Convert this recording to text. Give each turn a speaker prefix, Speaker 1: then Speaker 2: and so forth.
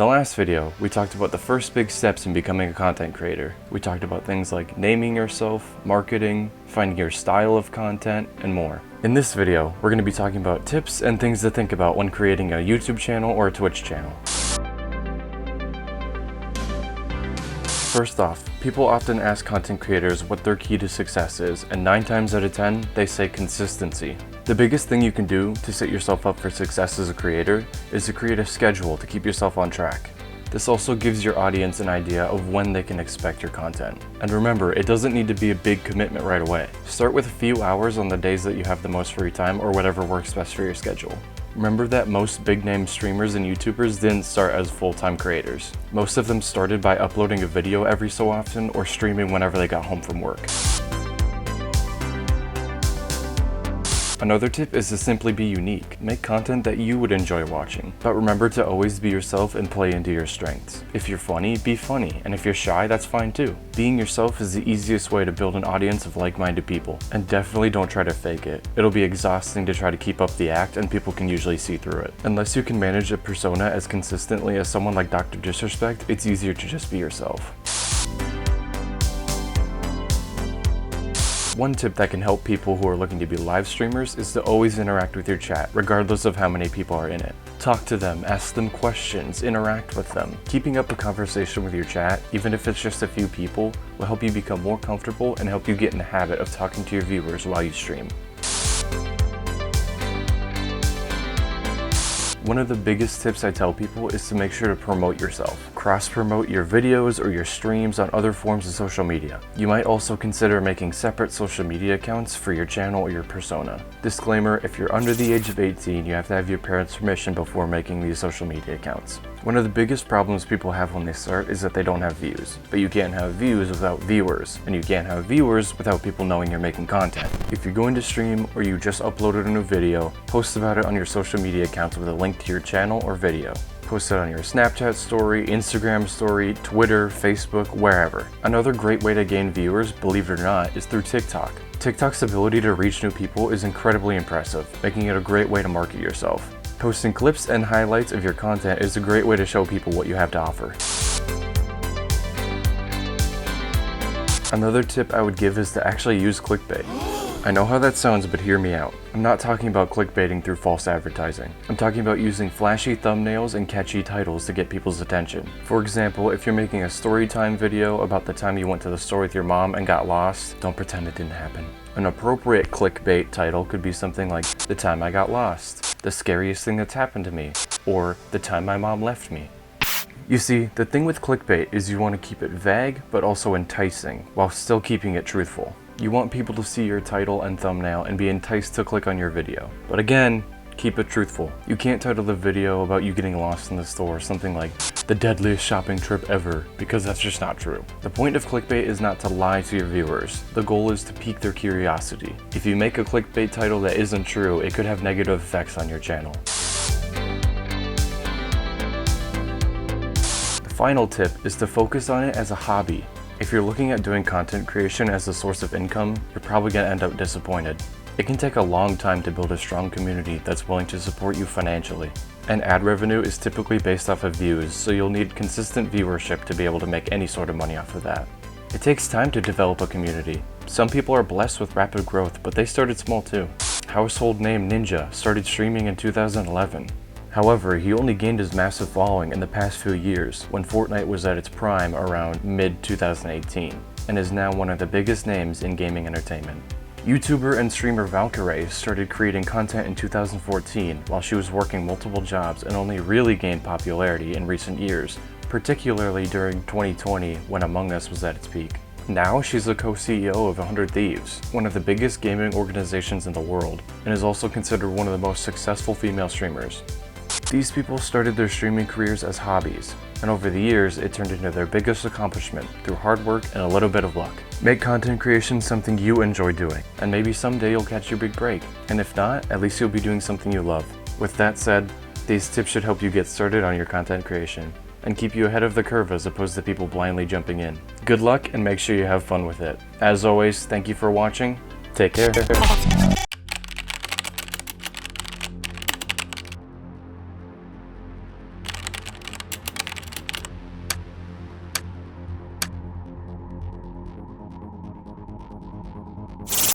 Speaker 1: the last video, we talked about the first big steps in becoming a content creator. We talked about things like naming yourself, marketing, finding your style of content, and more. In this video, we're going to be talking about tips and things to think about when creating a YouTube channel or a Twitch channel. First off, people often ask content creators what their key to success is, and 9 times out of 10, they say consistency. The biggest thing you can do to set yourself up for success as a creator is to create a schedule to keep yourself on track. This also gives your audience an idea of when they can expect your content. And remember, it doesn't need to be a big commitment right away. Start with a few hours on the days that you have the most free time or whatever works best for your schedule. Remember that most big-name streamers and YouTubers didn't start as full-time creators. Most of them started by uploading a video every so often or streaming whenever they got home from work. Another tip is to simply be unique. Make content that you would enjoy watching. But remember to always be yourself and play into your strengths. If you're funny, be funny. And if you're shy, that's fine too. Being yourself is the easiest way to build an audience of like-minded people. And definitely don't try to fake it. It'll be exhausting to try to keep up the act and people can usually see through it. Unless you can manage a persona as consistently as someone like Dr. Disrespect, it's easier to just be yourself. One tip that can help people who are looking to be live streamers is to always interact with your chat, regardless of how many people are in it. Talk to them, ask them questions, interact with them. Keeping up a conversation with your chat, even if it's just a few people, will help you become more comfortable and help you get in the habit of talking to your viewers while you stream. One of the biggest tips I tell people is to make sure to promote yourself. Cross-promote your videos or your streams on other forms of social media. You might also consider making separate social media accounts for your channel or your persona. Disclaimer, if you're under the age of 18, you have to have your parents' permission before making these social media accounts. One of the biggest problems people have when they start is that they don't have views. But you can't have views without viewers, and you can't have viewers without people knowing you're making content. If you're going to stream or you just uploaded a new video, post about it on your social media accounts with a link to your channel or video. Post it on your Snapchat story, Instagram story, Twitter, Facebook, wherever. Another great way to gain viewers, believe it or not, is through TikTok. TikTok's ability to reach new people is incredibly impressive, making it a great way to market yourself. Posting clips and highlights of your content is a great way to show people what you have to offer. Another tip I would give is to actually use clickbait. I know how that sounds, but hear me out. I'm not talking about clickbaiting through false advertising. I'm talking about using flashy thumbnails and catchy titles to get people's attention. For example, if you're making a story time video about the time you went to the store with your mom and got lost, don't pretend it didn't happen. An appropriate clickbait title could be something like, "The time I got lost," "The scariest thing that's happened to me," or "The time my mom left me." You see, the thing with clickbait is you want to keep it vague, but also enticing, while still keeping it truthful. You want people to see your title and thumbnail and be enticed to click on your video. But again, keep it truthful. You can't title the video about you getting lost in the store something like, "The deadliest shopping trip ever," because that's just not true. The point of clickbait is not to lie to your viewers. The goal is to pique their curiosity. If you make a clickbait title that isn't true, it could have negative effects on your channel. The final tip is to focus on it as a hobby. If you're looking at doing content creation as a source of income, you're probably going to end up disappointed. It can take a long time to build a strong community that's willing to support you financially. And ad revenue is typically based off of views, so you'll need consistent viewership to be able to make any sort of money off of that. It takes time to develop a community. Some people are blessed with rapid growth, but they started small too. Household name Ninja started streaming in 2011. However, he only gained his massive following in the past few years, when Fortnite was at its prime around mid-2018, and is now one of the biggest names in gaming entertainment. YouTuber and streamer Valkyrae started creating content in 2014 while she was working multiple jobs and only really gained popularity in recent years, particularly during 2020 when Among Us was at its peak. Now she's the co-CEO of 100 Thieves, one of the biggest gaming organizations in the world, and is also considered one of the most successful female streamers. These people started their streaming careers as hobbies, and over the years it turned into their biggest accomplishment through hard work and a little bit of luck. Make content creation something you enjoy doing, and maybe someday you'll catch your big break. And if not, at least you'll be doing something you love. With that said, these tips should help you get started on your content creation, and keep you ahead of the curve as opposed to people blindly jumping in. Good luck and make sure you have fun with it. As always, thank you for watching. Take care.